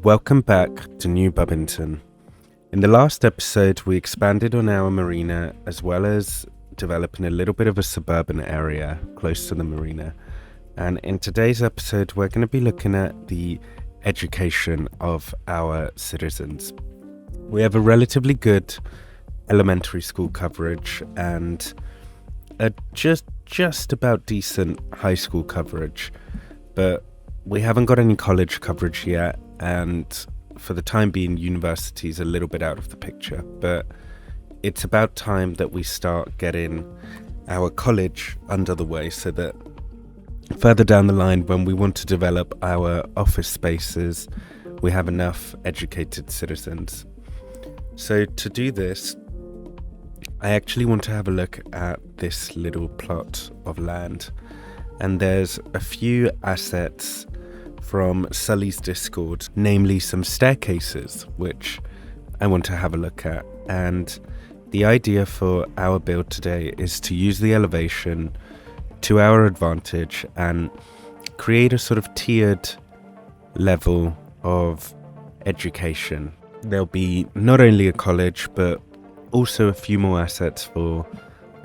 Welcome back to New Bubbington. In the last episode, we expanded on our marina as well as developing a little bit of a suburban area close to the marina. And in today's episode, we're going to be looking at the education of our citizens. We have a relatively good elementary school coverage and a just about decent high school coverage, but we haven't got any college coverage yet, and for the time being, university is a little bit out of the picture. But it's about time that we start getting our college under the way so that further down the line, when we want to develop our office spaces, we have enough educated citizens. So to do this, I actually want to have a look at this little plot of land. And there's a few assets from Sully's Discord, namely some staircases, which I want to have a look at. And the idea for our build today is to use the elevation to our advantage and create a sort of tiered level of education. There'll be not only a college, but also a few more assets for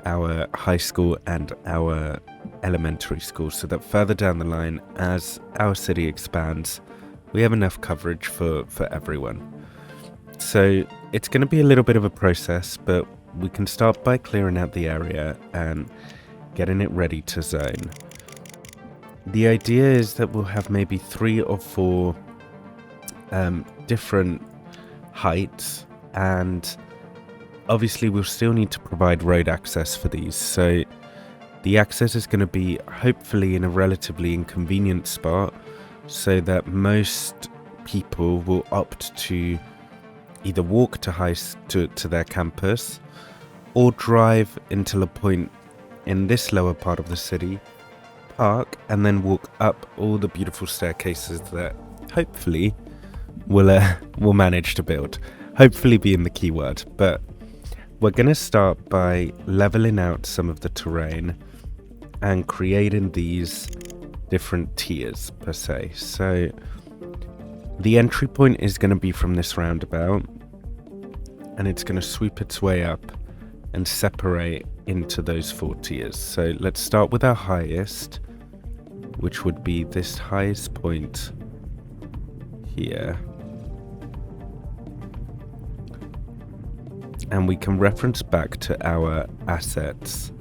our high school and our elementary school, so that further down the line, as our city expands, we have enough coverage for everyone. So it's going to be a little bit of a process, but we can start by clearing out the area and getting it ready to zone. The idea is that we'll have maybe 3 or 4 different heights, and obviously we'll still need to provide road access for these. So the access is going to be hopefully in a relatively inconvenient spot, so that most people will opt to either walk to their campus or drive until a point in this lower part of the city, park, and then walk up all the beautiful staircases that hopefully we'll manage to build. Hopefully being the key word, but we're going to start by leveling out some of the terrain and creating these different tiers per se. So the entry point is going to be from this roundabout, and it's going to sweep its way up and separate into those 4 tiers. So let's start with our highest, which would be this highest point here. And we can reference back to our assets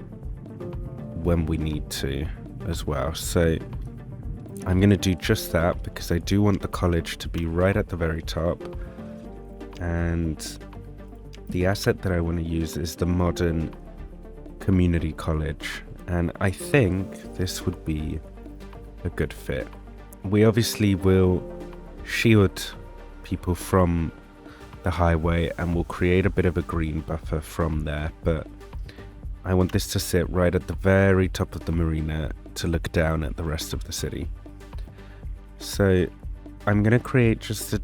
when we need to as well. So I'm going to do just that because I do want the college to be right at the very top. And the asset that I want to use is the modern community college. And I think this would be a good fit. We obviously will shield people from the highway and we'll create a bit of a green buffer from there, but I want this to sit right at the very top of the marina to look down at the rest of the city. So I'm going to create just a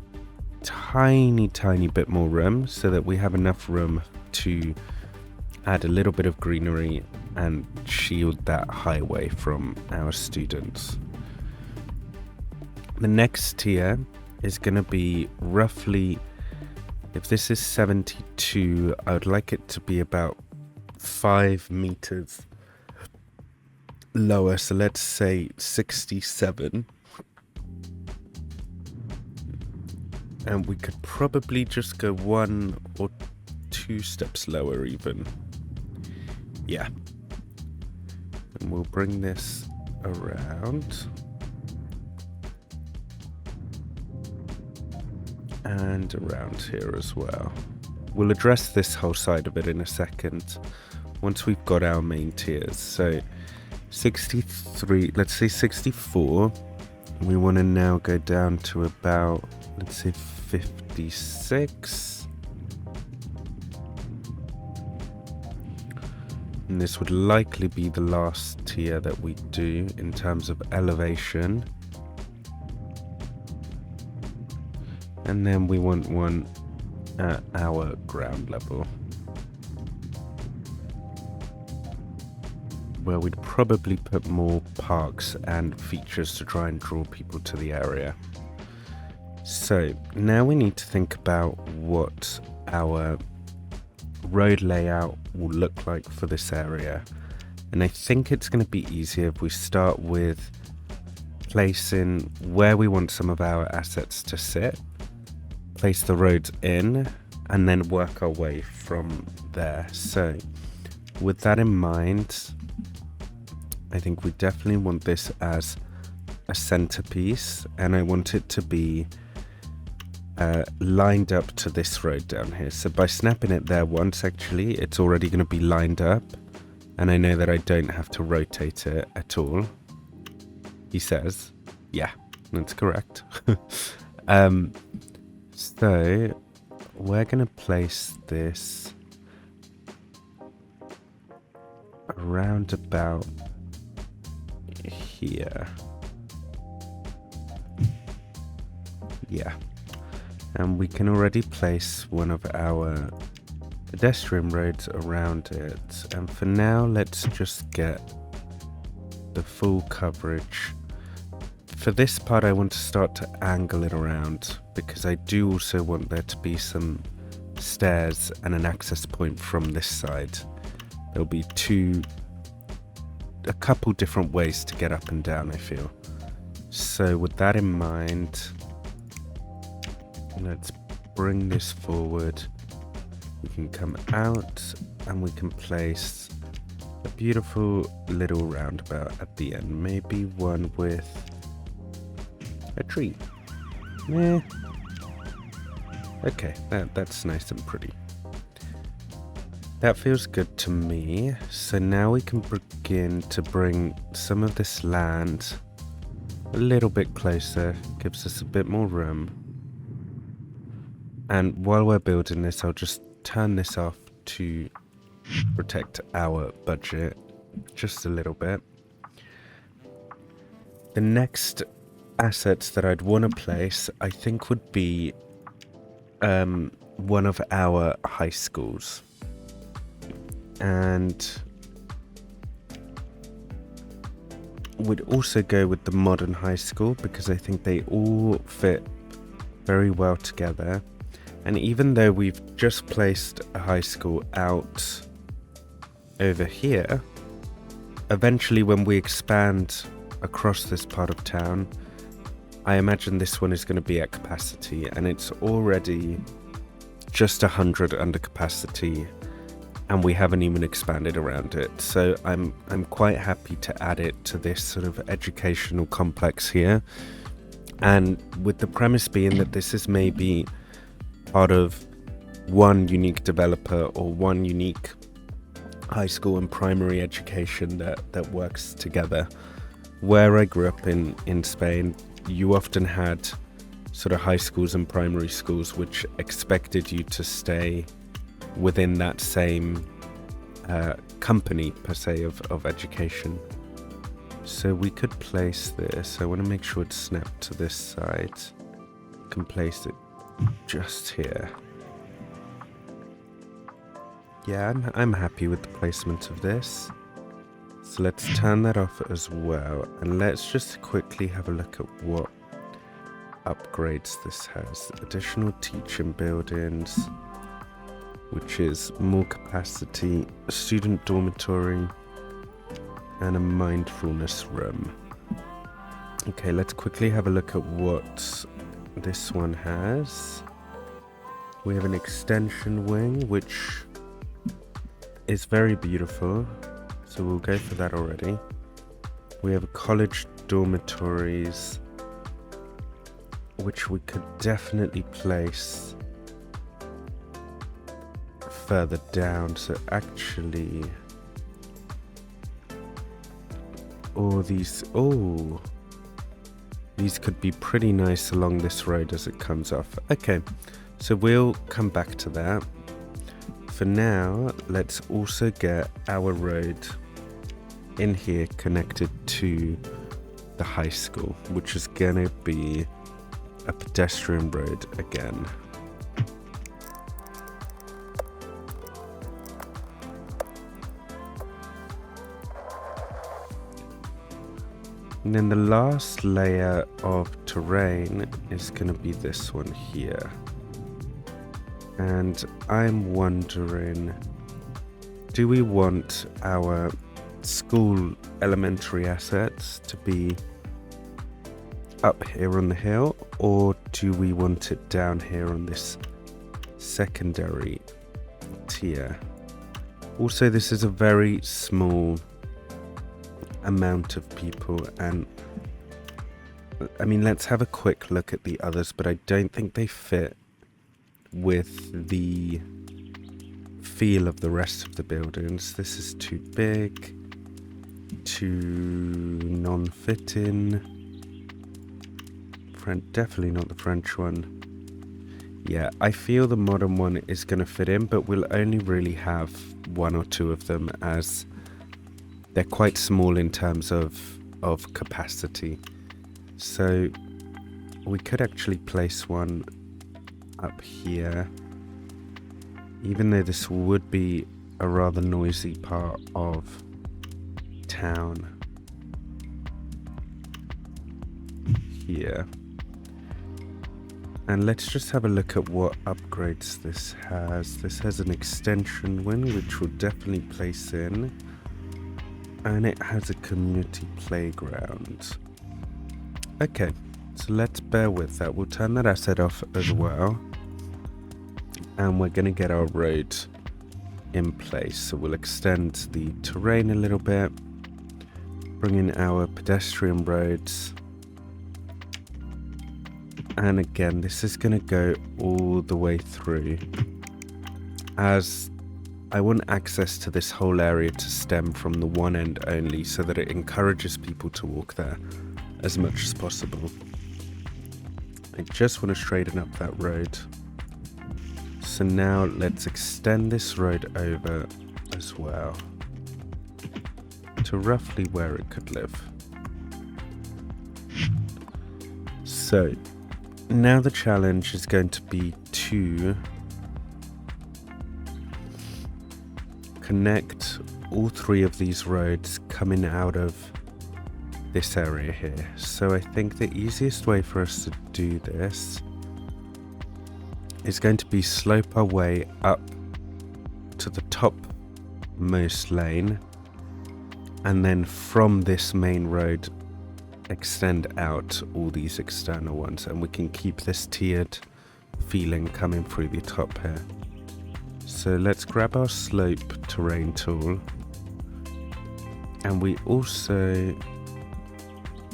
tiny bit more room so that we have enough room to add a little bit of greenery and shield that highway from our students. The next tier is going to be roughly, if this is 72, I would like it to be about 5 meters lower. So let's say 67. And we could probably just go 1 or 2 steps lower even. Yeah. And we'll bring this around. And around here as well. We'll address this whole side of it in a second once we've got our main tiers. So 63, let's say 64. We want to now go down to about, let's say 56. And this would likely be the last tier that we do in terms of elevation. And then we want one at our ground level. where we'd probably put more parks and features to try and draw people to the area. So now we need to think about what our road layout will look like for this area. And I think it's going to be easier if we start with placing where we want some of our assets to sit, place the roads in, and then work our way from there. So with that in mind, I think we definitely want this as a centerpiece, and I want it to be lined up to this road down here. So by snapping it there once, actually, it's already going to be lined up, and I know that I don't have to rotate it at all. He says, yeah, that's correct. So we're going to place this around about here. Yeah. And we can already place one of our pedestrian roads around it. And for now, let's just get the full coverage. For this part, I want to start to angle it around, because I do also want there to be some stairs and an access point from this side. There'll be a couple different ways to get up and down, I feel. So with that in mind, let's bring this forward. We can come out and we can place a beautiful little roundabout at the end. Maybe one with a tree. Yeah. Okay, that's nice and pretty. That feels good to me. So now we can begin to bring some of this land a little bit closer. Gives us a bit more room. And while we're building this, I'll just turn this off to protect our budget just a little bit. The next assets that I'd want to place, I think, would be one of our high schools. And would also go with the modern high school, because I think they all fit very well together. And even though we've just placed a high school out over here, eventually when we expand across this part of town, I imagine this one is going to be at capacity, and it's already just 100 under capacity, and we haven't even expanded around it. So I'm quite happy to add it to this sort of educational complex here. And with the premise being that this is maybe part of one unique developer or one unique high school and primary education that works together. Where I grew up in Spain, you often had sort of high schools and primary schools which expected you to stay within that same company per se of education. So we could place this. I want to make sure it's snapped to this side. I can place it just here. Yeah, I'm happy with the placement of this. So let's turn that off as well, and let's just quickly have a look at what upgrades this has. Additional teaching buildings, which is more capacity, a student dormitory, and a mindfulness room. Okay, let's quickly have a look at what this one has. We have an extension wing, which is very beautiful, so we'll go for that already. We have college dormitories, which we could definitely place further down. So actually, these could be pretty nice along this road as it comes off. Okay, so we'll come back to that. For now, let's also get our road in here connected to the high school, which is gonna be a pedestrian road again. And then the last layer of terrain is going to be this one here. And I'm wondering, do we want our school elementary assets to be up here on the hill, or do we want it down here on this secondary tier? Also, this is a very small amount of people, and I mean, let's have a quick look at the others, but I don't think they fit with the feel of the rest of the buildings. This is too big, too non-fitting. Definitely not the French one. Yeah, I feel the modern one is going to fit in, but we'll only really have one or two of them, as they're quite small in terms of capacity. So we could actually place one up here, even though this would be a rather noisy part of town. Here. And let's just have a look at what upgrades this has. This has an extension wing, which we'll definitely place in. And it has a community playground. Okay, so let's bear with that. We'll turn that asset off as well. And we're going to get our road in place. So we'll extend the terrain a little bit. Bring in our pedestrian roads. And again, this is going to go all the way through, as I want access to this whole area to stem from the one end only, so that it encourages people to walk there as much as possible. I just want to straighten up that road. So now let's extend this road over as well to roughly where it could live. So now the challenge is going to be to connect all three of these roads coming out of this area here. So I think the easiest way for us to do this is going to be slope our way up to the topmost lane, and then from this main road extend out all these external ones, and we can keep this tiered feeling coming through the top here. So let's grab our slope terrain tool, and we also,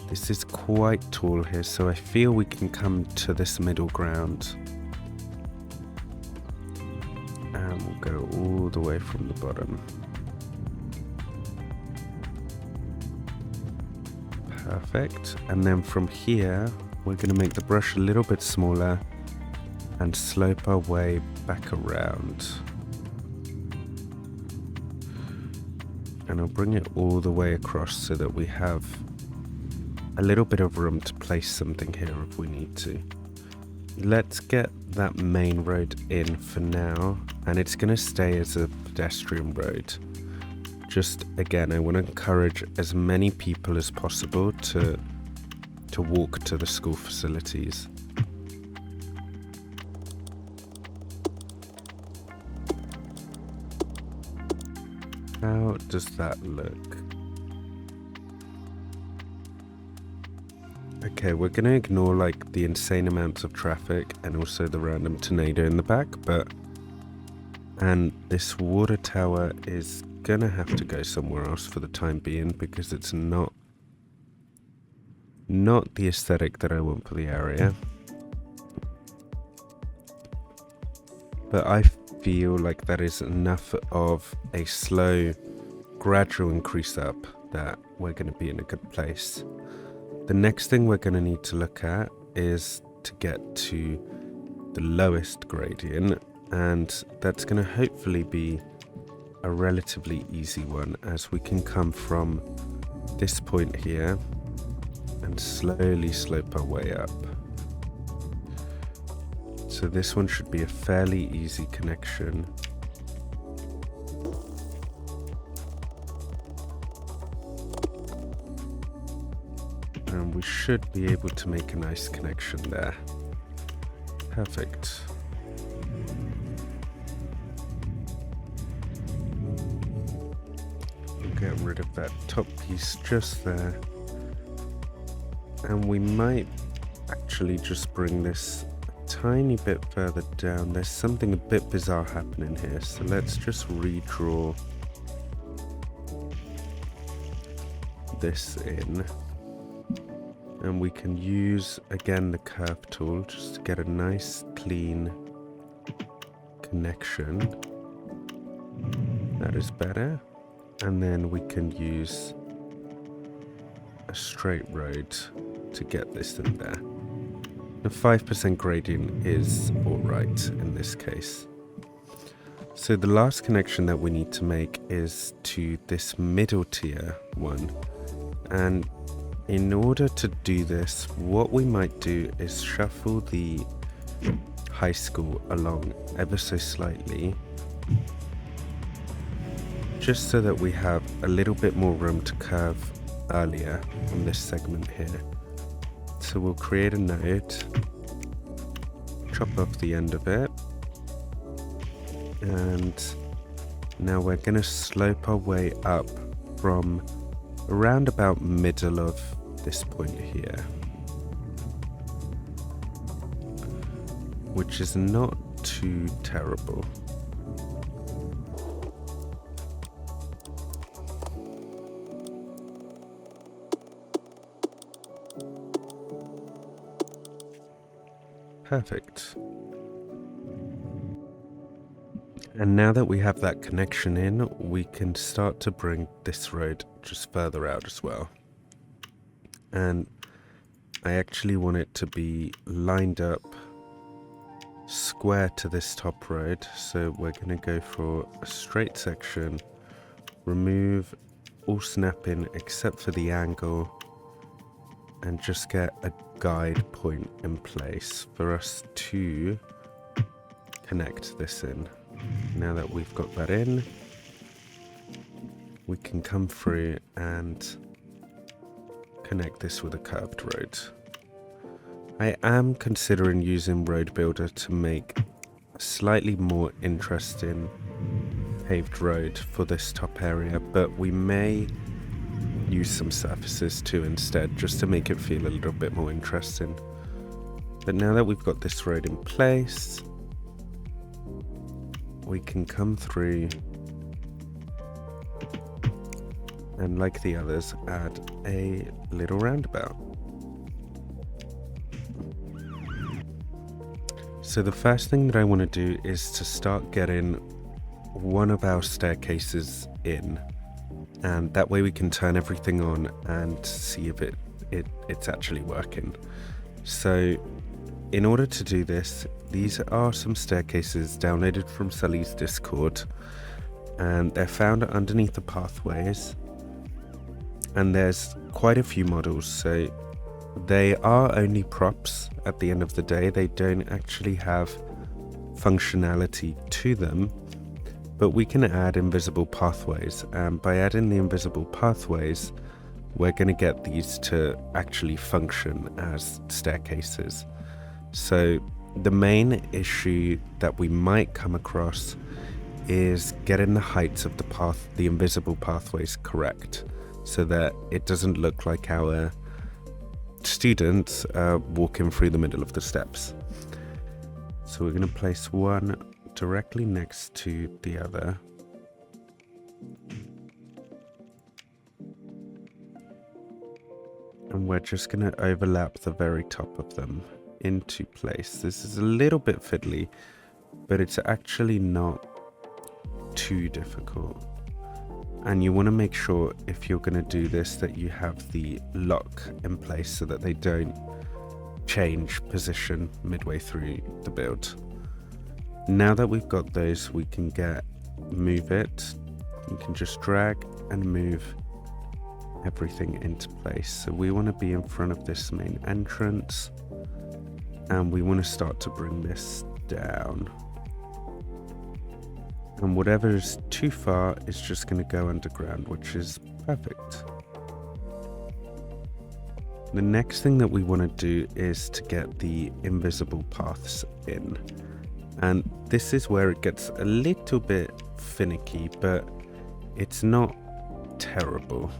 this is quite tall here, so I feel we can come to this middle ground, and we'll go all the way from the bottom. Perfect. And then from here, we're going to make the brush a little bit smaller and slope our way back around. And I'll bring it all the way across so that we have a little bit of room to place something here if we need to. Let's get that main road in for now, and it's going to stay as a pedestrian road. Just again, I want to encourage as many people as possible to walk to the school facilities. How does that look? Okay, we're going to ignore like the insane amounts of traffic and also the random tornado in the back, and this water tower is gonna have to go somewhere else for the time being, because it's not the aesthetic that I want for the area. But I feel like that is enough of a slow, gradual increase up that we're going to be in a good place. The next thing we're going to need to look at is to get to the lowest gradient, and that's going to hopefully be a relatively easy one, as we can come from this point here and slowly slope our way up. So this one should be a fairly easy connection. And we should be able to make a nice connection there. Perfect. Get rid of that top piece just there. And we might actually just bring this a tiny bit further down. There's something a bit bizarre happening here, so let's just redraw this in. And we can use again the curve tool just to get a nice clean connection. That is better. And then we can use a straight road to get this in there. The 5% gradient is alright in this case. So the last connection that we need to make is to this middle tier one. And in order to do this, what we might do is shuffle the high school along ever so slightly, just so that we have a little bit more room to curve earlier on this segment here. So we'll create a node, chop off the end of it, and now we're going to slope our way up from around about middle of this point here, which is not too terrible. Perfect. And now that we have that connection in, we can start to bring this road just further out as well. And I actually want it to be lined up square to this top road. So we're going to go for a straight section, remove all snapping except for the angle, and just get a guide point in place for us to connect this in. Now that we've got that in, we can come through and connect this with a curved road. I am considering using Road Builder to make a slightly more interesting paved road for this top area, but we may use some surfaces too instead, just to make it feel a little bit more interesting. But now that we've got this road in place, we can come through and, like the others, add a little roundabout. So the first thing that I want to do is to start getting one of our staircases in, and that way we can turn everything on and see if it's actually working. So in order to do this, these are some staircases downloaded from Sully's Discord, and they're found underneath the pathways, and there's quite a few models, so they are only props at the end of the day. They don't actually have functionality to them, but we can add invisible pathways, and by adding the invisible pathways, we're going to get these to actually function as staircases. So the main issue that we might come across is getting the heights of the invisible pathways correct, so that it doesn't look like our students are walking through the middle of the steps. So we're going to place one directly next to the other. And we're just going to overlap the very top of them into place. This is a little bit fiddly, but it's actually not too difficult. And you want to make sure, if you're going to do this, that you have the lock in place so that they don't change position midway through the build. Now that we've got those, we can move it. You can just drag and move everything into place. So we want to be in front of this main entrance, and we want to start to bring this down. And whatever is too far is just going to go underground, which is perfect. The next thing that we want to do is to get the invisible paths in. And this is where it gets a little bit finicky, but it's not terrible.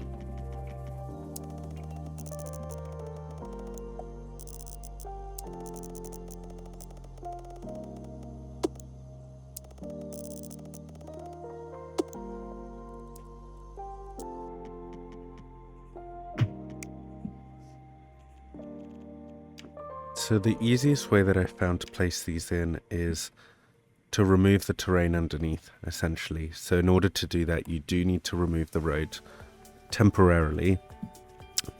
So the easiest way that I found to place these in is to remove the terrain underneath, essentially. So in order to do that, you do need to remove the road temporarily.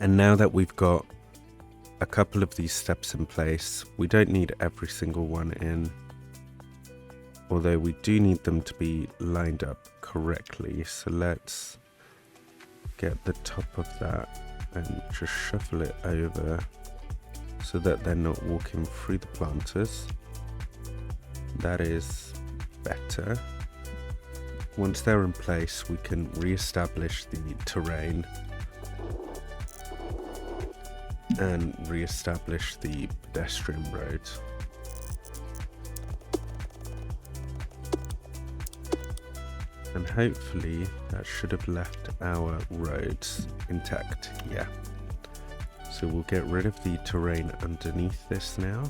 And now that we've got a couple of these steps in place, we don't need every single one in, although we do need them to be lined up correctly. So let's get the top of that and just shuffle it over so that they're not walking through the planters. That is better. Once they're in place, we can re-establish the terrain and re-establish the pedestrian road. And hopefully that should have left our roads intact. Yeah. So we'll get rid of the terrain underneath this now.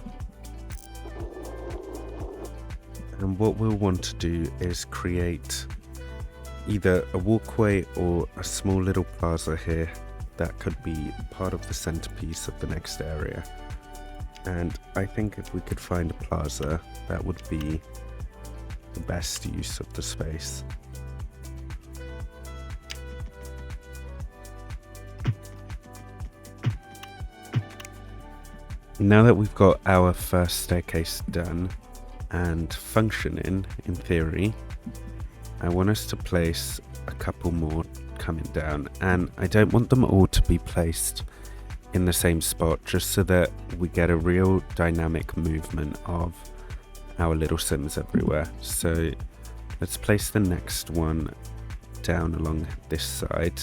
And what we'll want to do is create either a walkway or a small little plaza here that could be part of the centerpiece of the next area. And I think if we could find a plaza, that would be the best use of the space. Now that we've got our first staircase done and functioning in theory, I want us to place a couple more coming down, and I don't want them all to be placed in the same spot, just so that we get a real dynamic movement of our little Sims everywhere. So let's place the next one down along this side.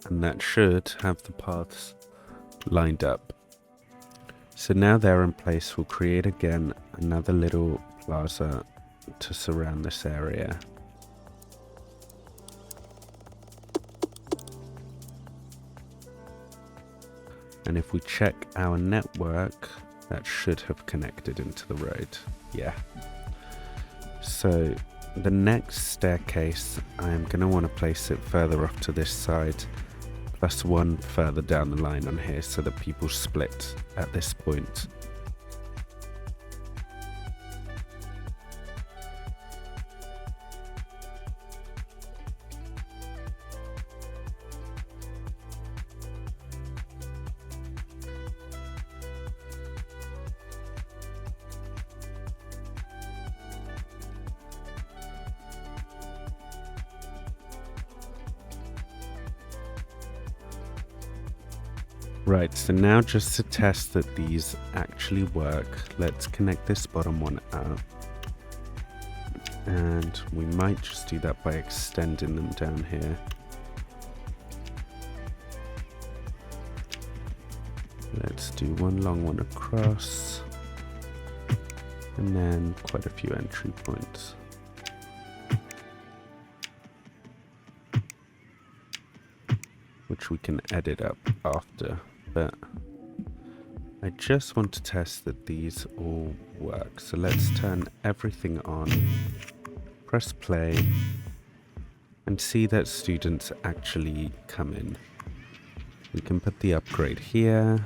And that should have the paths lined up. So now they're in place, we'll create again another little plaza to surround this area. And if we check our network, that should have connected into the road. Yeah. So the next staircase, I am going to want to place it further off to this side, plus one further down the line on here, so that people split at this point. Right, so now just to test that these actually work, let's connect this bottom one up. And we might just do that by extending them down here. Let's do one long one across, and then quite a few entry points. Which we can edit up after. But I just want to test that these all work. So let's turn everything on, press play, and see that students actually come in. We can put the upgrade here.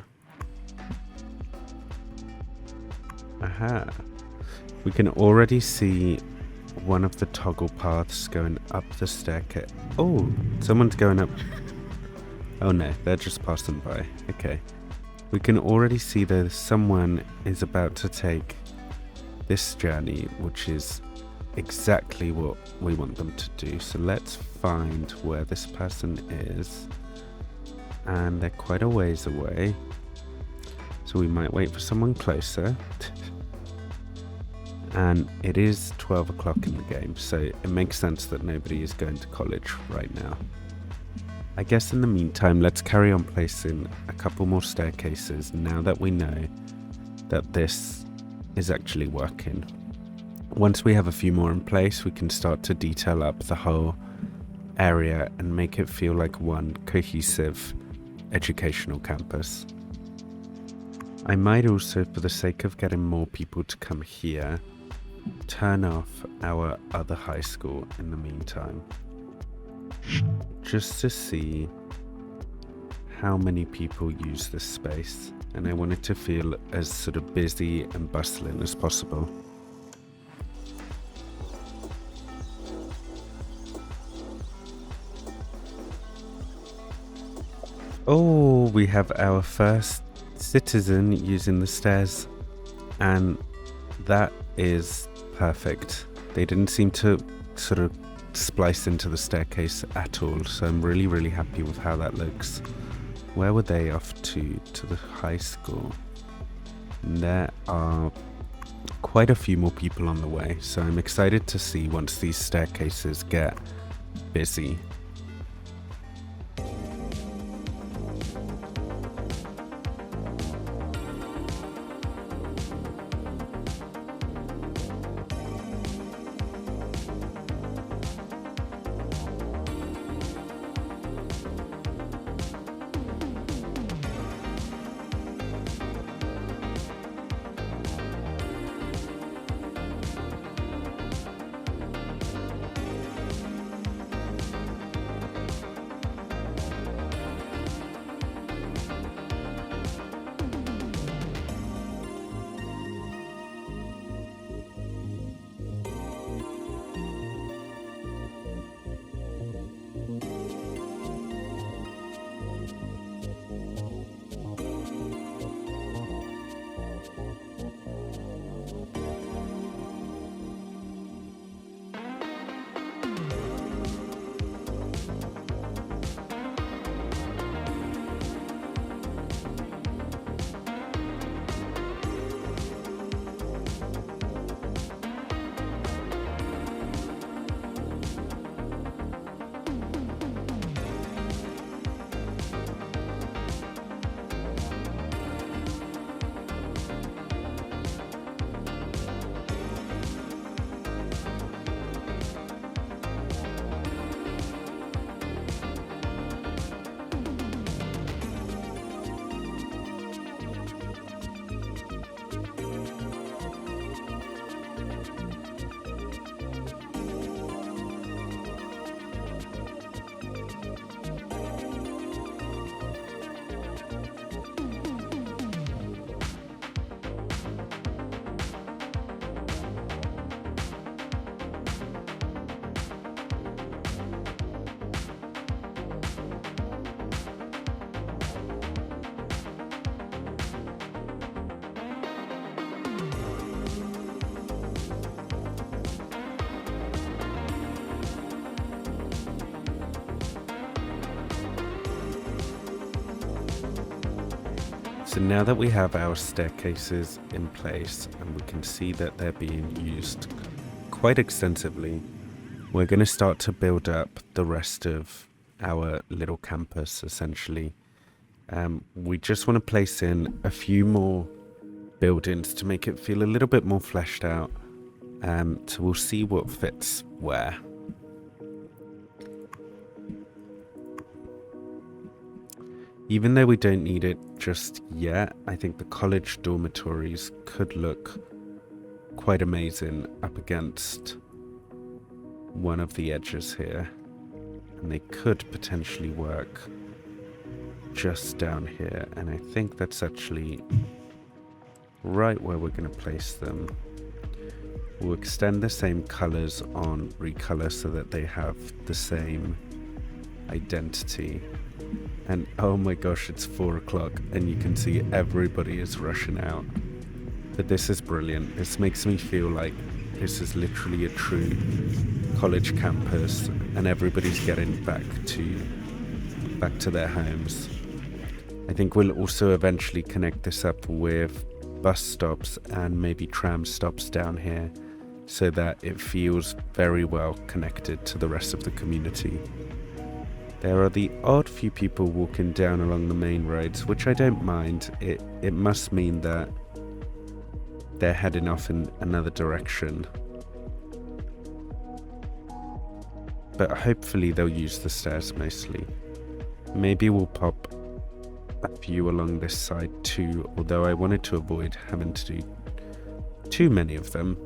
Aha. We can already see one of the toggle paths going up the staircase. Oh, someone's going up. Oh no, they're just passing by. Okay. We can already see that someone is about to take this journey, which is exactly what we want them to do. So let's find where this person is. And they're quite a ways away. So we might wait for someone closer. And it is 12 o'clock in the game, so it makes sense that nobody is going to college right now. I guess in the meantime, let's carry on placing a couple more staircases now that we know that this is actually working. Once we have a few more in place, we can start to detail up the whole area and make it feel like one cohesive educational campus. I might also, for the sake of getting more people to come here, turn off our other high school in the meantime, just to see how many people use this space, and I want it to feel as sort of busy and bustling as possible. Oh, we have our first citizen using the stairs, and that is perfect. They didn't seem to sort of splice into the staircase at all, so I'm really happy with how that looks. Where were they off to? To the high school. And there are quite a few more people on the way, so I'm excited to see once these staircases get busy. So now that we have our staircases in place and we can see that they're being used quite extensively, we're going to start to build up the rest of our little campus essentially. We just want to place in a few more buildings to make it feel a little bit more fleshed out. So we'll see what fits where. Even though we don't need it just yet, I think the college dormitories could look quite amazing up against one of the edges here. And they could potentially work just down here, and I think that's actually right where we're going to place them. We'll extend the same colors on recolor so that they have the same identity. And oh my gosh, it's 4 o'clock and you can see everybody is rushing out. But this is brilliant. This makes me feel like this is literally a true college campus and everybody's getting back to their homes. I think we'll also eventually connect this up with bus stops and maybe tram stops down here so that it feels very well connected to the rest of the community. There are the odd few people walking down along the main roads, which I don't mind. It must mean that they're heading off in another direction. But hopefully they'll use the stairs mostly. Maybe we'll pop a few along this side too, although I wanted to avoid having to do too many of them.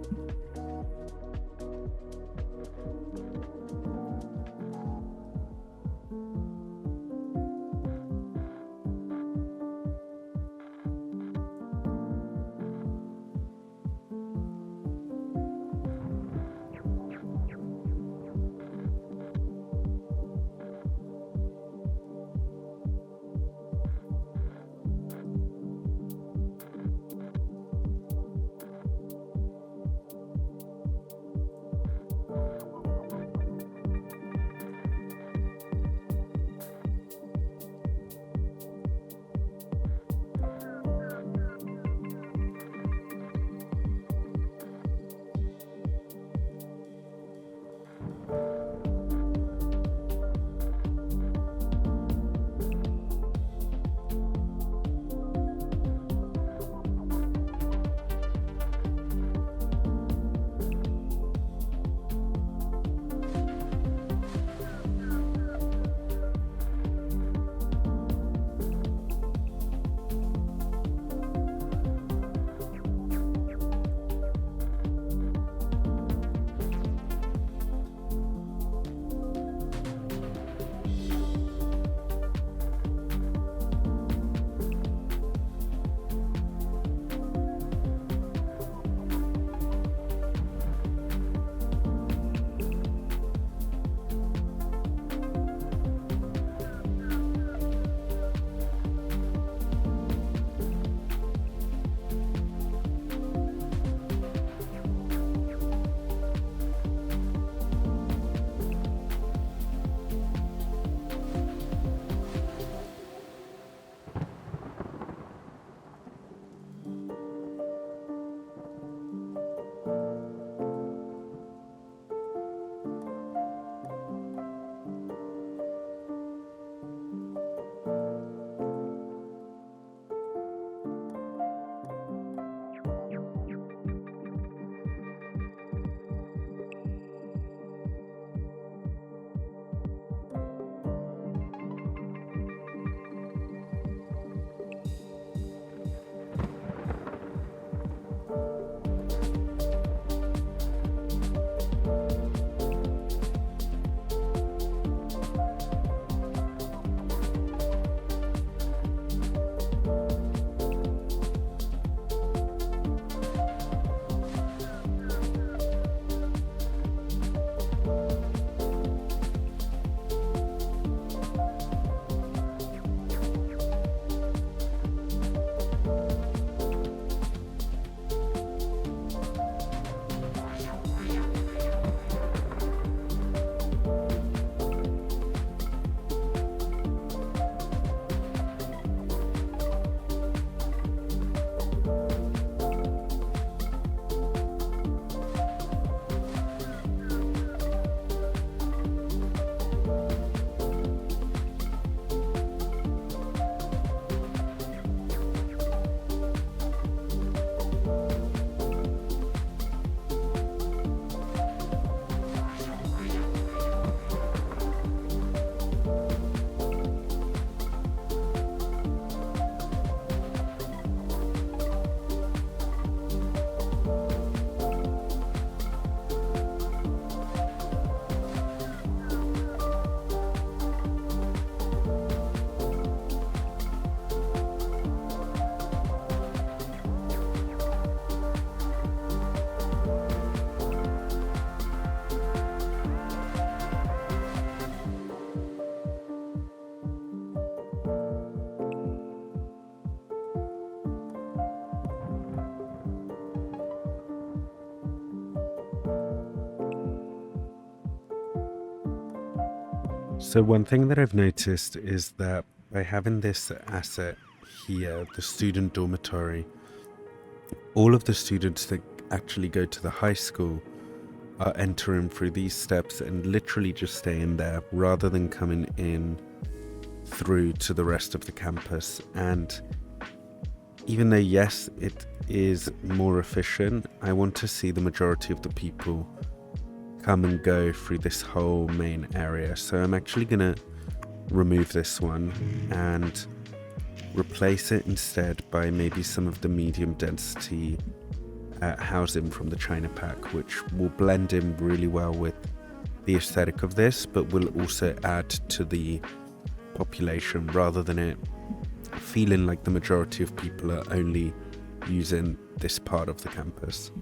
So one thing that I've noticed is that by having this asset here, the student dormitory, all of the students that actually go to the high school are entering through these steps and literally just staying there rather than coming in through to the rest of the campus. And even though yes, it is more efficient, I want to see the majority of the people come and go through this whole main area. So I'm actually gonna remove this one and replace it instead by maybe some of the medium density housing from the China pack, which will blend in really well with the aesthetic of this, but will also add to the population rather than it feeling like the majority of people are only using this part of the campus.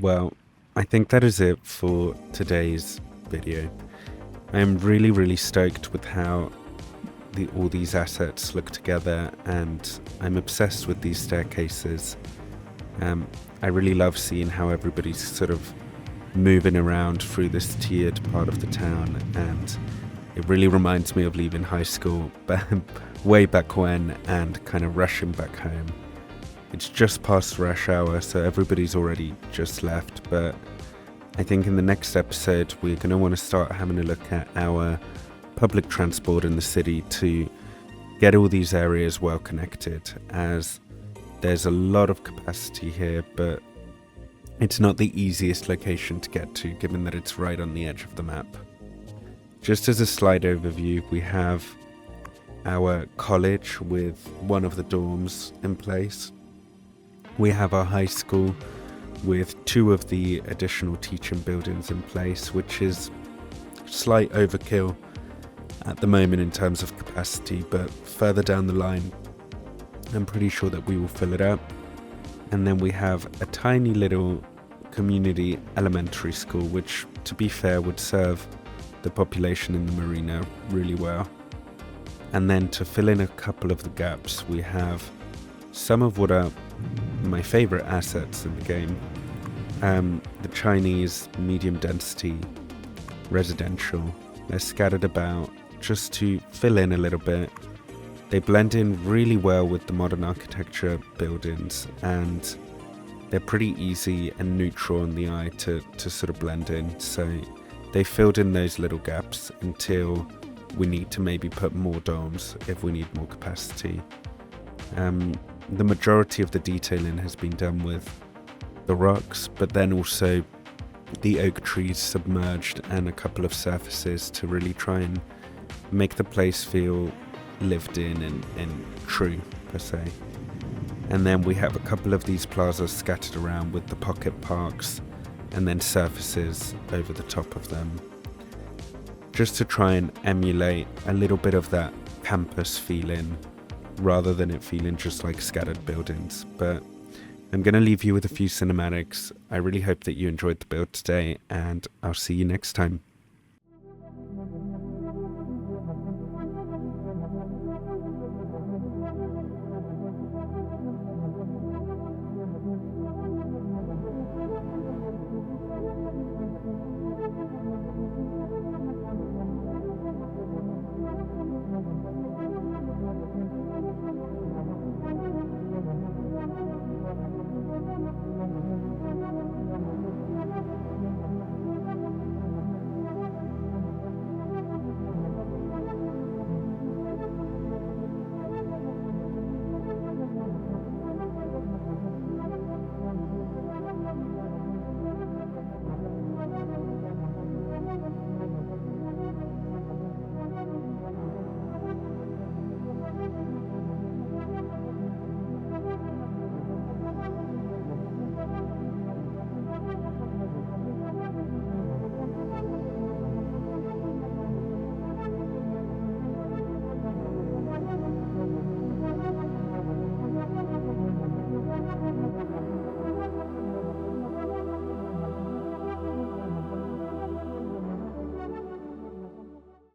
Well, I think that is it for today's video. I am really stoked with how all these assets look together, and I'm obsessed with these staircases. I really love seeing how everybody's sort of moving around through this tiered part of the town, and it really reminds me of leaving high school way back when and kind of rushing back home. It's just past rush hour, so everybody's already just left, but I think in the next episode we're going to want to start having a look at our public transport in the city to get all these areas well connected, as there's a lot of capacity here, but it's not the easiest location to get to given that it's right on the edge of the map. Just as a slight overview, we have our college with one of the dorms in place. We have our high school with 2 of the additional teaching buildings in place, which is slight overkill at the moment in terms of capacity, but further down the line I'm pretty sure that we will fill it up. And then we have a tiny little community elementary school, which, to be fair, would serve the population in the marina really well. And then to fill in a couple of the gaps, we have some of what are my favorite assets in the game. The Chinese medium density residential. They're scattered about just to fill in a little bit. They blend in really well with the modern architecture buildings, and they're pretty easy and neutral on the eye to sort of blend in. So they filled in those little gaps until we need to maybe put more domes if we need more capacity. The majority of the detailing has been done with the rocks, but then also the oak trees submerged and a couple of surfaces to really try and make the place feel lived in and true, per se. And then we have a couple of these plazas scattered around with the pocket parks and then surfaces over the top of them, just to try and emulate a little bit of that campus feeling rather than it feeling just like scattered buildings. But I'm going to leave you with a few cinematics. I really hope that you enjoyed the build today, and I'll see you next time.